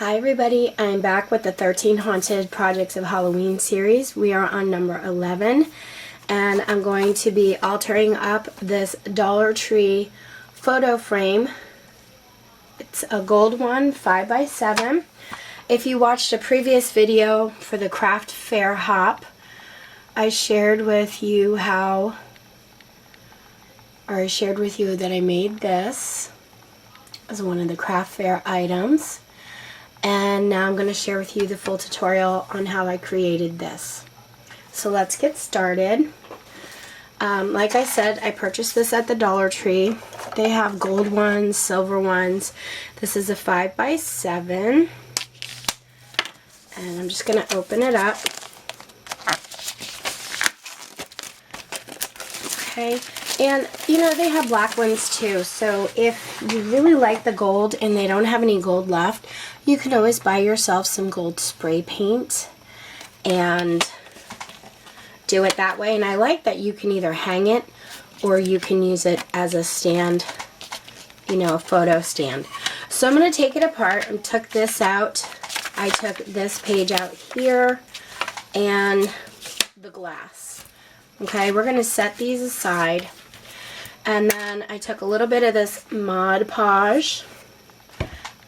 Hi everybody, I'm back with the 13 Haunted Projects of Halloween series. We are on number 11 and I'm going to be altering up this Dollar Tree photo frame. It's a gold one, 5x7. If you watched a previous video for the craft fair hop, I shared with you that I made this as one of the craft fair items. And now I'm going to share with you the full tutorial on how I created this. So let's get started. Like I said, I purchased this at the Dollar Tree. They have gold ones, silver ones. This is a 5x7. And I'm just going to open it up. Okay. And, you know, they have black ones too, so if you really like the gold and they don't have any gold left, you can always buy yourself some gold spray paint and do it that way. And I like that you can either hang it or you can use it as a stand, you know, a photo stand. So I'm going to take it apart. I took this out. I took this page out here and the glass. Okay, we're going to set these aside. And then I took a little bit of this Mod Podge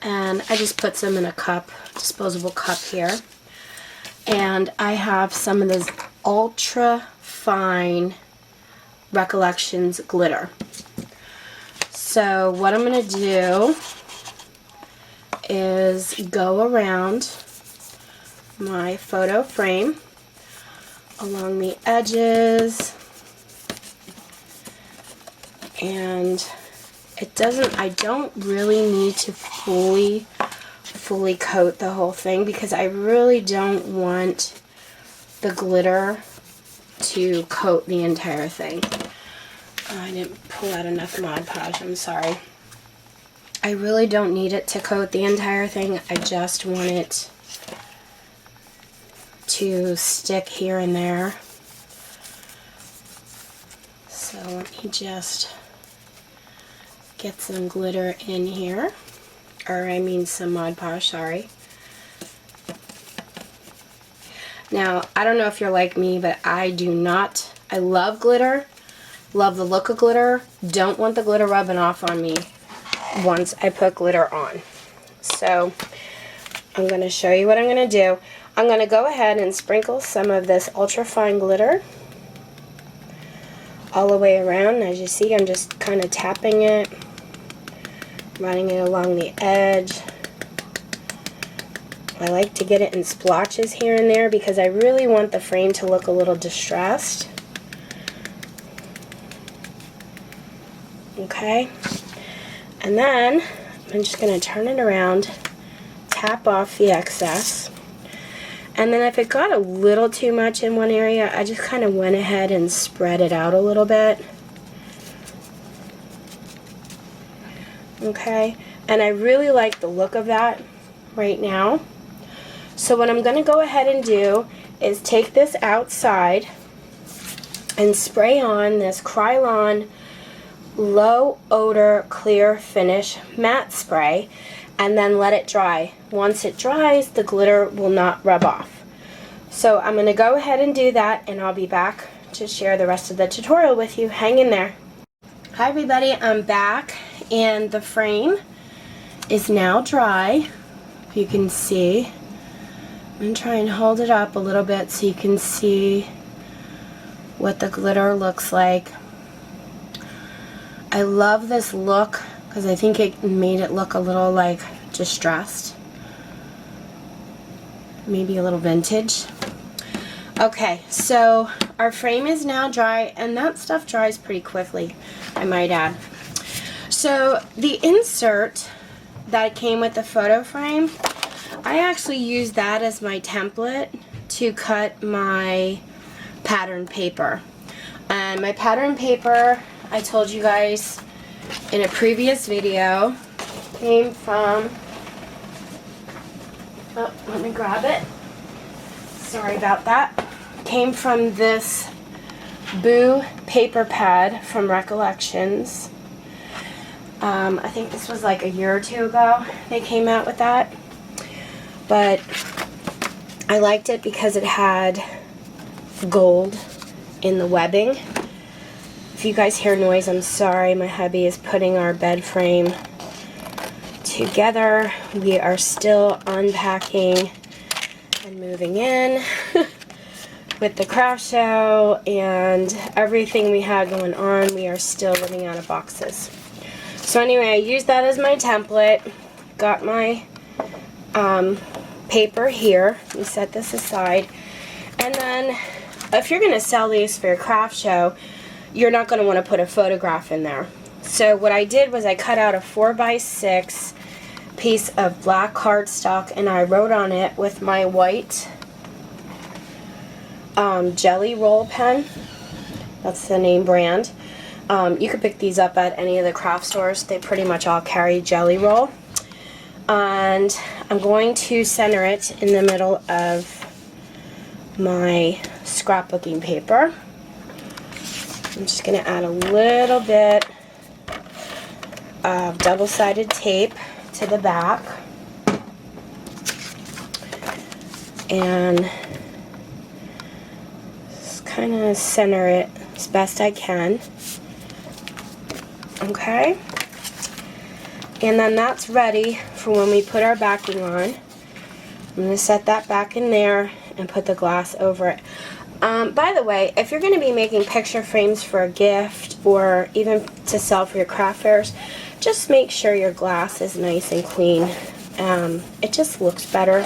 and I just put some in a cup, disposable cup here. And I have some of this ultra fine Recollections glitter. So what I'm going to do is go around my photo frame along the edges. And I don't really need to fully coat the whole thing because I really don't want the glitter to coat the entire thing. I didn't pull out enough Mod Podge, I'm sorry. I really don't need it to coat the entire thing. I just want it to stick here and there. So let me just get some glitter in here, or I mean some Mod Podge, sorry. Now, I don't know if you're like me, but I love glitter, love the look of glitter, don't want the glitter rubbing off on me once I put glitter on. So, I'm going to show you what I'm going to do. I'm going to go ahead and sprinkle some of this ultra fine glitter all the way around. As you see, I'm just kind of tapping it, running it along the edge. I like to get it in splotches here and there because I really want the frame to look a little distressed. Okay, and then I'm just going to turn it around, tap off the excess, and then if it got a little too much in one area, I just kind of went ahead and spread it out a little bit. Okay, and I really like the look of that right now. So what I'm going to go ahead and do is take this outside and spray on this Krylon Low Odor Clear Finish Matte Spray and then let it dry. Once it dries, the glitter will not rub off. So I'm going to go ahead and do that and I'll be back to share the rest of the tutorial with you. Hang in there. Hi everybody, I'm back and the frame is now dry. You can see. I'm going to try and hold it up a little bit so you can see what the glitter looks like. I love this look because I think it made it look a little like distressed. Maybe a little vintage. Okay, so our frame is now dry and that stuff dries pretty quickly, I might add. So the insert that came with the photo frame, I actually used that as my template to cut my pattern paper. And my pattern paper, I told you guys in a previous video, came from, oh, let me grab it. Sorry about that. Came from this Boo paper pad from Recollections. I think this was like a year or two ago they came out with that. but I liked it because it had gold in the webbing. If you guys hear noise, I'm sorry. My hubby is putting our bed frame together. We are still unpacking and moving in with the craft show and everything we had going on. We are still living out of boxes. So anyway, I used that as my template. Got my paper here. We set this aside. And then if you're going to sell these for your craft show, you're not going to want to put a photograph in there. So what I did was I cut out a 4x6 piece of black cardstock and I wrote on it with my white jelly roll pen. That's the name brand. You could pick these up at any of the craft stores. They pretty much all carry jelly roll. And I'm going to center it in the middle of my scrapbooking paper. I'm just going to add a little bit of double-sided tape to the back. And just kind of center it as best I can. Okay? And then that's ready for when we put our backing on. I'm going to set that back in there and put the glass over it. By the way, if you're going to be making picture frames for a gift or even to sell for your craft fairs, just make sure your glass is nice and clean. It just looks better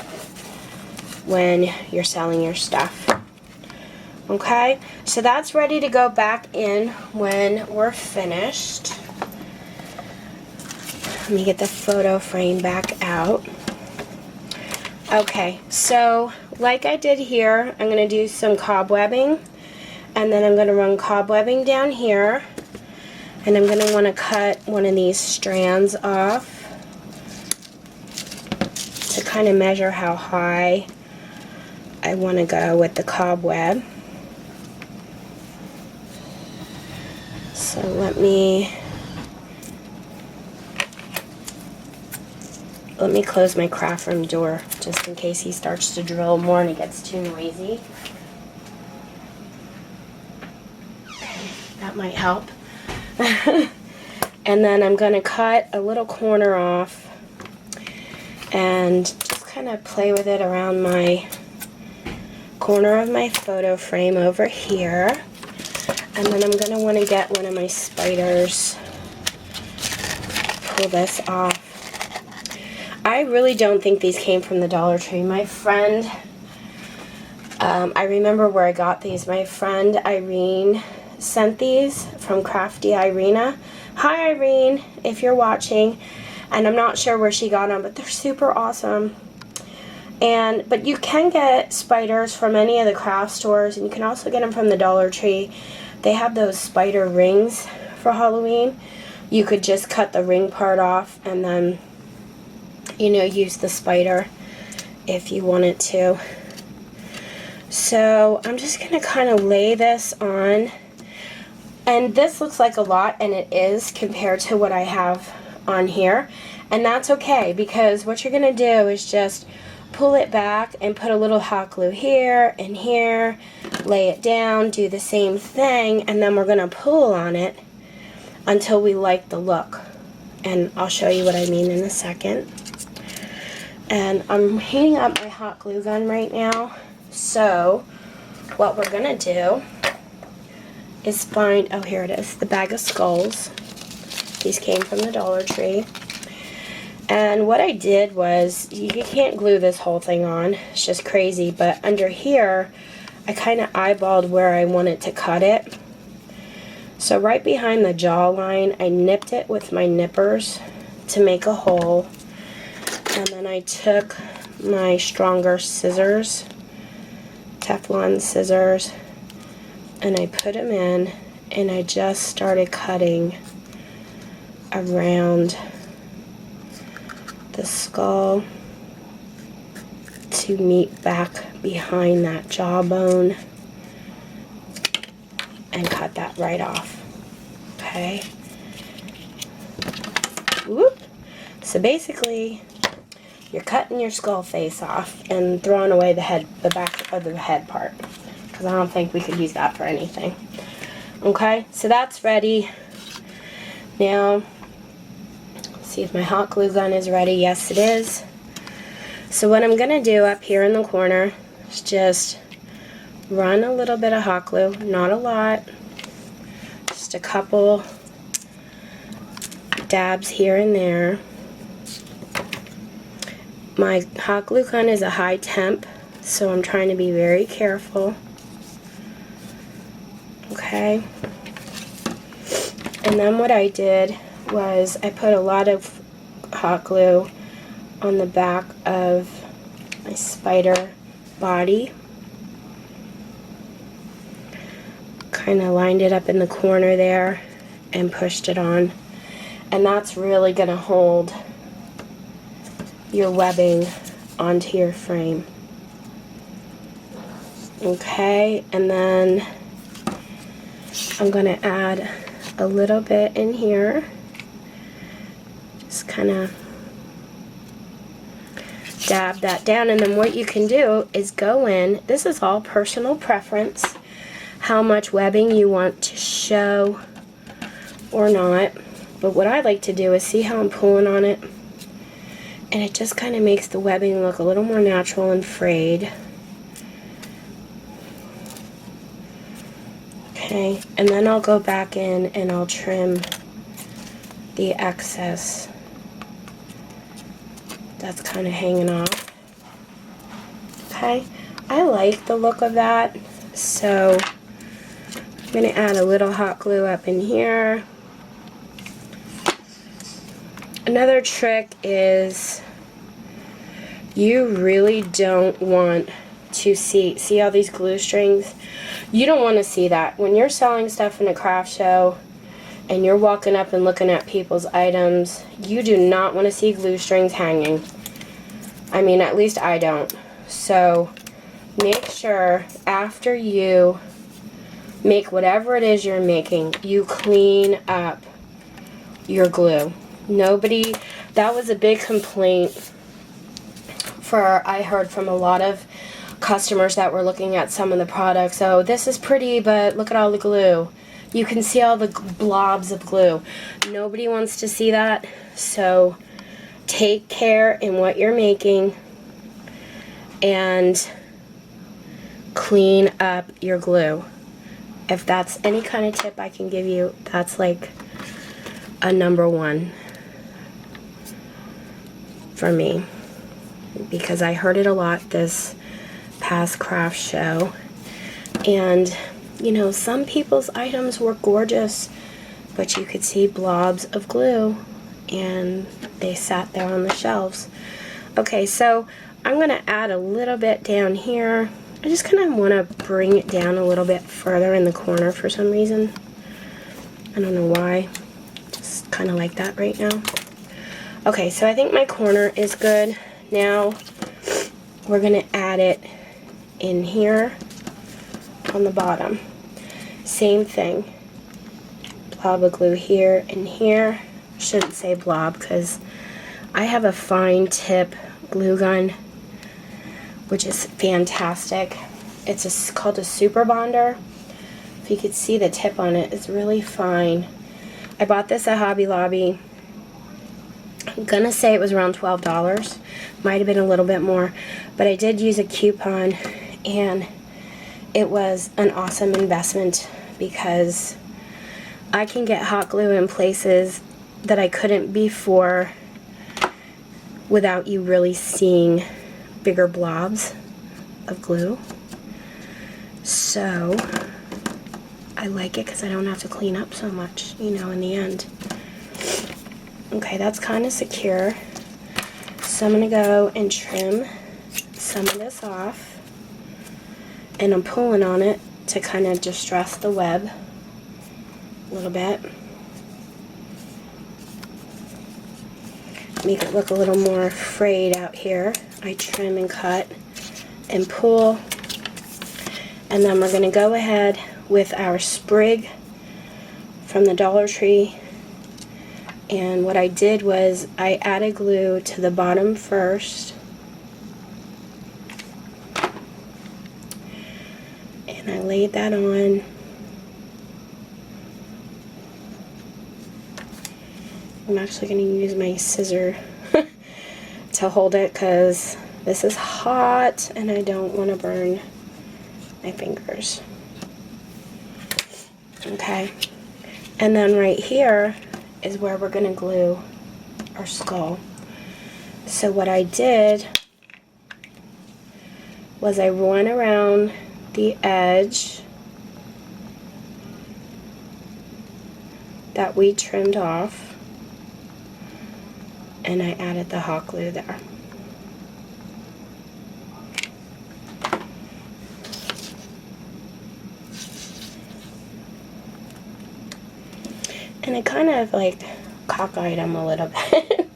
when you're selling your stuff. Okay, so that's ready to go back in when we're finished. Let me get the photo frame back out. Okay, so like I did here, I'm going to do some cobwebbing, and then I'm going to run cobwebbing down here, and I'm going to want to cut one of these strands off to kind of measure how high I want to go with the cobweb. So let me close my craft room door just in case he starts to drill more and it gets too noisy. That might help. And then I'm going to cut a little corner off and just kind of play with it around my corner of my photo frame over here. And then I'm going to want to get one of my spiders, pull this off. I really don't think these came from the Dollar Tree. My friend, I remember where I got these. My friend Irene sent these from Crafty Irina. Hi Irene, if you're watching. And I'm not sure where she got them, but they're super awesome. But you can get spiders from any of the craft stores, and you can also get them from the Dollar Tree. They have those spider rings for Halloween. You could just cut the ring part off and then, you know, use the spider if you wanted to. So I'm just going to kind of lay this on. And this looks like a lot, and it is compared to what I have on here. And that's okay, because what you're going to do is just pull it back and put a little hot glue here and here, lay it down, do the same thing, and then we're going to pull on it until we like the look. And I'll show you what I mean in a second. And I'm heating up my hot glue gun right now. So what we're going to do is find, oh here it is, the bag of skulls. These came from the Dollar Tree. And what I did was, you can't glue this whole thing on, it's just crazy, but under here, I kind of eyeballed where I wanted to cut it. So right behind the jawline, I nipped it with my nippers to make a hole. And then I took my stronger scissors, Teflon scissors, and I put them in, and I just started cutting around the skull to meet back behind that jawbone and cut that right off. Okay. Whoop. So basically you're cutting your skull face off and throwing away the back of the head part, because I don't think we could use that for anything. Okay, so that's ready. Now, see if my hot glue gun is ready. Yes, it is. So what I'm going to do up here in the corner is just run a little bit of hot glue, not a lot, just a couple dabs here and there. My hot glue gun is a high temp, so I'm trying to be very careful. Okay. And then what I did was I put a lot of hot glue on the back of my spider body. Kind of lined it up in the corner there and pushed it on. And that's really going to hold your webbing onto your frame. Okay, and then I'm going to add a little bit in here. Just kind of dab that down, and then what you can do is go in, this is all personal preference, how much webbing you want to show or not, but what I like to do is see how I'm pulling on it, and it just kind of makes the webbing look a little more natural and frayed. Okay, and then I'll go back in and I'll trim the excess that's kind of hanging off. Okay, I like the look of that, so I'm going to add a little hot glue up in here. Another trick is you really don't want to see all these glue strings? You don't want to see that. When you're selling stuff in a craft show and you're walking up and looking at people's items, you do not want to see glue strings hanging. I mean, at least I don't. So make sure after you make whatever it is you're making, you clean up your glue. That was a big complaint I heard from a lot of customers that were looking at some of the products. Oh, this is pretty, but look at all the glue. You can see all the blobs of glue. Nobody wants to see that, so take care in what you're making and clean up your glue. If that's any kind of tip I can give you, that's like a #1 for me, because I heard it a lot this past craft show, and you know, some people's items were gorgeous, but you could see blobs of glue and they sat there on the shelves. Okay, so I'm going to add a little bit down here. I just kind of want to bring it down a little bit further in the corner for some reason. I don't know why. Just kind of like that right now. Okay, so I think my corner is good. Now we're going to add it in here on the bottom. Same thing. Blob of glue here and here. Shouldn't say blob because I have a fine tip glue gun, which is fantastic. It's called a super bonder. If you could see the tip on it, it's really fine. I bought this at Hobby Lobby. I'm gonna say it was around $12. Might have been a little bit more, but I did use a coupon, and it was an awesome investment because I can get hot glue in places that I couldn't before without you really seeing bigger blobs of glue. So I like it because I don't have to clean up so much, you know, in the end. Okay, that's kind of secure. So I'm going to go and trim some of this off. And I'm pulling on it to kind of distress the web a little bit. Make it look a little more frayed out here. I trim and cut and pull. And then we're going to go ahead with our sprig from the Dollar Tree And what I did was I added glue to the bottom first. And I laid that on. I'm actually going to use my scissor to hold it because this is hot and I don't want to burn my fingers. Okay. And then right here is where we're going to glue our skull. So what I did was I went around the edge that we trimmed off, and I added the hot glue there. And I kind of like cockeyed him a little bit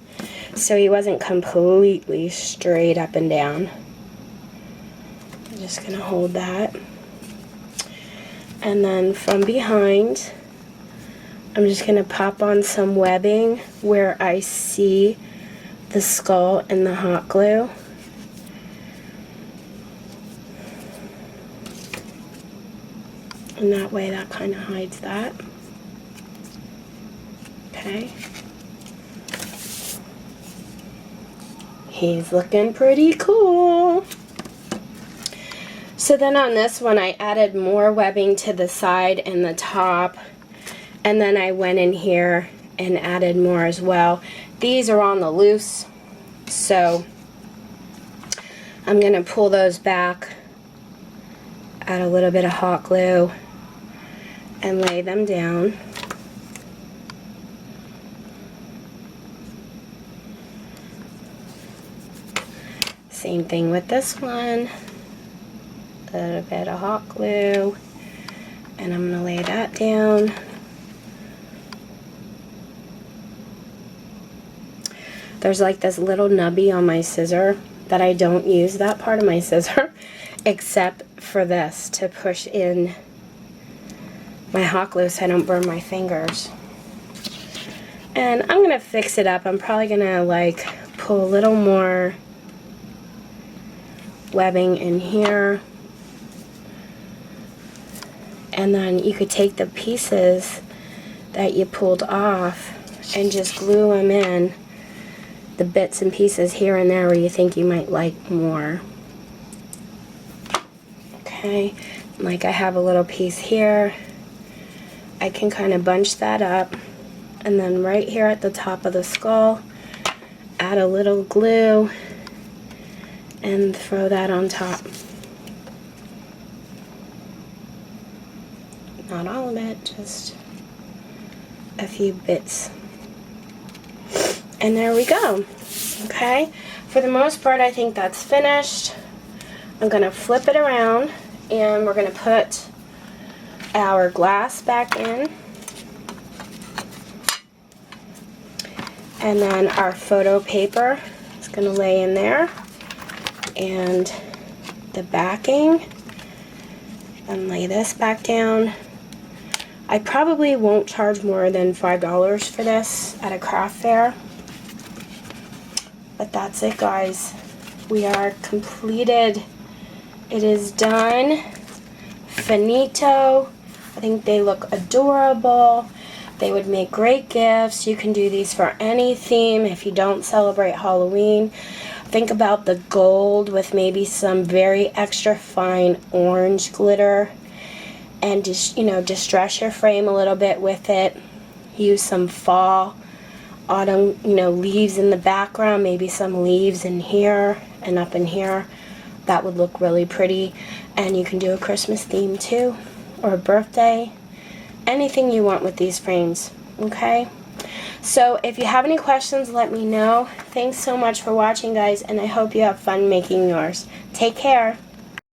so he wasn't completely straight up and down. I'm just going to hold that. And then from behind, I'm just going to pop on some webbing where I see the skull and the hot glue. And that way that kind of hides that. Okay. He's looking pretty cool. So then on this one I added more webbing to the side and the top. And then I went in here and added more as well. These are on the loose, so I'm going to pull those back, add a little bit of hot glue, and lay them down. Same thing with this one. A little bit of hot glue, and I'm going to lay that down. There's like this little nubby on my scissor that I don't use that part of my scissor except for this to push in my hot glue so I don't burn my fingers. And I'm going to fix it up. I'm probably going to like pull a little more webbing in here. And then you could take the pieces that you pulled off and just glue them in, the bits and pieces here and there where you think you might like more. Okay, like I have a little piece here. I can kind of bunch that up, and then right here at the top of the skull, add a little glue and throw that on top. Not all of it, just a few bits. And there we go. Okay, for the most part I think that's finished. I'm going to flip it around and we're going to put our glass back in. And then our photo paper is going to lay in there. And the backing. And lay this back down. I probably won't charge more than $5 for this at a craft fair. But that's it, guys. We are completed. It is done. Finito. I think they look adorable. They would make great gifts. You can do these for any theme if you don't celebrate Halloween. Think about the gold with maybe some very extra fine orange glitter. And just, you know, distress your frame a little bit with it. Use some fall, autumn, you know, leaves in the background, maybe some leaves in here and up in here. That would look really pretty. And you can do a Christmas theme too, or a birthday. Anything you want with these frames, okay? So if you have any questions, let me know. Thanks so much for watching, guys, and I hope you have fun making yours. Take care.